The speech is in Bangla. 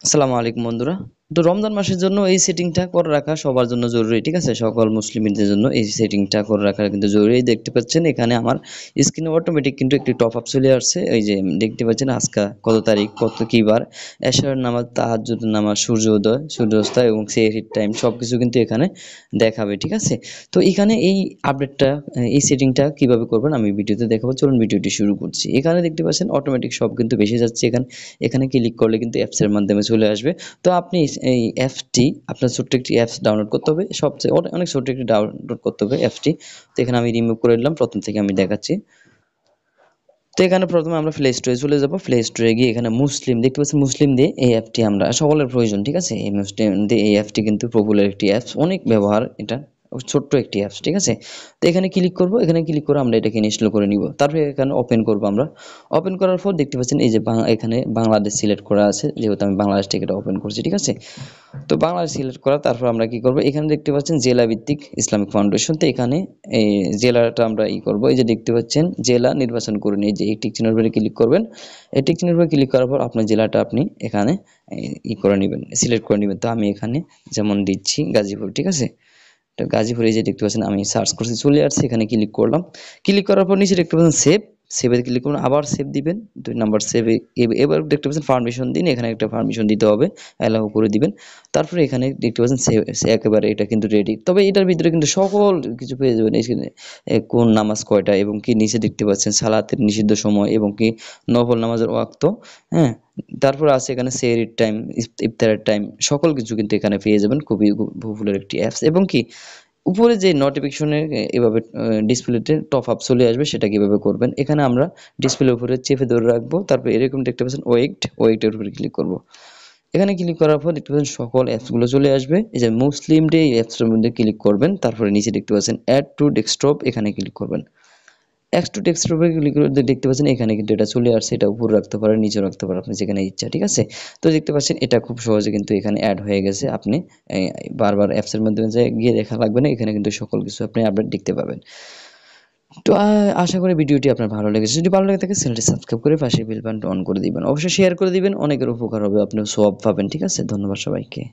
আসসালামু আলাইকুম বন্ধুরা। তো রমজান মাসের জন্য এই সেটিংটা করে রাখা সবার জন্য জরুরি। ঠিক আছে? সকল মুসলিমদের জন্য এই সেটিংটা করে রাখা কিন্তু জরুরি। দেখতে পাচ্ছেন এখানে আমার স্ক্রিনে অটোমেটিক কিন্তু একটি টপ আপ চলে আসছে। এই যে দেখতে পাচ্ছেন আজকে কত তারিখ, কত কি বার, এশারের নামাজ, তাহাজ্জুদের নামাজ, সূর্যোদয়, সূর্যাস্ত এবং সেহরির টাইম সবকিছু কিন্তু এখানে দেখাবে। ঠিক আছে? তো এখানে এই আপডেটটা এই সেটিংটা কিভাবে করবেন আমি ভিডিওতে দেখাবো। চলুন ভিডিওটি শুরু করছি। এখানে দেখতে পাচ্ছেন অটোমেটিক সব কিন্তু ভেসে যাচ্ছে এখানে। এখানে ক্লিক করলে কিন্তু অ্যাপসের মাধ্যমে চলে আসবে। তো আপনি এই অ্যাপসটি আপনার ছোট্ট একটি অ্যাপস ডাউনলোড করতে হবে। সবচেয়ে অনেক ছোট্ট একটি ডাউনলোড করতে হবে অ্যাপসটি। তো এখানে আমি রিমুভ করে দিলাম। প্রথম থেকে আমি দেখাচ্ছি। তো এখানে প্রথমে আমরা প্লে স্টোরে চলে যাব। প্লে স্টোরে গিয়ে এখানে মুসলিম দেখতে পাচ্ছি, মুসলিম দিয়ে এই অ্যাপটি আমরা সকলের প্রয়োজন। ঠিক আছে? এই মুসলিম দিয়ে এই অ্যাপটি কিন্তু পপুলার একটি অ্যাপস, অনেক ব্যবহার এটা, ছোট্ট একটি অ্যাপস। ঠিক আছে? তো এখানে ক্লিক করব। এখানে ক্লিক করে আমরা এটাকে ইনস্টল করে নিব। তারপরে এখানে ওপেন করব আমরা। ওপেন করার পর দেখতে পাচ্ছেন এই যে এখানে বাংলাদেশ সিলেক্ট করা আছে, যেহেতু আমি বাংলাদেশ থেকে এটা ওপেন করছি। ঠিক আছে? তো বাংলাদেশ সিলেক্ট করা, তারপর আমরা কি করব, এখানে দেখতে পাচ্ছেন জেলা ভিত্তিক ইসলামিক ফাউন্ডেশন। তো এখানে এই জেলাটা আমরা করব। এই যে দেখতে পাচ্ছেন জেলা নির্বাচন করুন, এই যে এই টিক চিহ্নের উপরে ক্লিক করবেন। এই টিক চিহ্নের উপরে ক্লিক করার পর আপনার জেলাটা আপনি এখানে করে নেবেন, সিলেক্ট করে নেবেন। তো আমি এখানে যেমন দিচ্ছি গাজীপুর। ঠিক আছে? তো গাজীপুরে এই যে দেখতে পাচ্ছেন আমি সার্চ করছি, চলে আসছে, এখানে ক্লিক করলাম। ক্লিক করার পর নিচে দেখতে পাচ্ছেন সেভ, সেভে ক্লিক করুন, আবার সেভ দিবেন, 2 নাম্বার সেভে। এবার দেখতে পাচ্ছেন পারমিশন দিন, এখানে একটা পারমিশন দিতে হবে, অ্যালাউ করে দিবেন। তারপরে এখানে দেখতে পাচ্ছেন সেভ, একেবারে এটা কিন্তু রেডি। তবে এটার ভিতরে কিন্তু সকল কিছু পেয়ে যাবেন। এখানে কোন নামাজ কয়টা, এবং কি নিচে দেখতে পাচ্ছেন সালাতের নিষিদ্ধ সময়, এবং কি নফল নামাজের ওয়াক্ত। হ্যাঁ, তারপর আছে এখানে সেহরির টাইম, ইফতারের টাইম, সকল কিছু কিন্তু এখানে পেয়ে যাবেন। খুবই পপুলার একটি অ্যাপস। এবং কি উপরে যে নোটিফিকেশনে এভাবে ডিসপ্লেতে টপ আপ চলে আসবে, সেটা কিভাবে করবেন, এখানে আমরা ডিসপ্লের উপরে চেপে ধরে রাখবো। তারপর এরকম দেখতে পাচ্ছেন ওয়েটের উপরে ক্লিক করব। এখানে ক্লিক করার পর দেখতে পাচ্ছেন সকল অ্যাপসগুলো চলে আসবে। এই যে মুসলিম ডে, এই অ্যাপসটার মধ্যে ক্লিক করবেন। তারপরে নিচে দেখতে পাচ্ছেন অ্যাড টু ডেস্কটপ, এখানে ক্লিক করবেন। এক্স টু ডেস্কটপে ক্লিক করে দেখতে পাচ্ছেন এখানে কিন্তু এটা চলে আসছে। এটা উপরে রাখতে পারেন, নিচে রাখতে পারেন, আপনি যেখানে ইচ্ছা। ঠিক আছে? তো দেখতে পাচ্ছেন এটা খুব সহজে কিন্তু এখানে অ্যাড হয়ে গেছে। আপনি বারবার অ্যাপসের মধ্যে গিয়ে দেখা লাগবে না, এখানে কিন্তু সকল কিছু আপনি আপডেট দেখতে পাবেন। তো আশা করি ভিডিওটি আপনার ভালো লেগেছে। যদি ভালো লেগে থাকে চ্যানেলটি সাবস্ক্রাইব করে পাশে বেল বাটনটি অন করে দিবেন। অবশ্যই শেয়ার করে দিবেন, অনেকের উপকার হবে, আপনিও সওয়াব পাবেন। ঠিক আছে? ধন্যবাদ সবাইকে।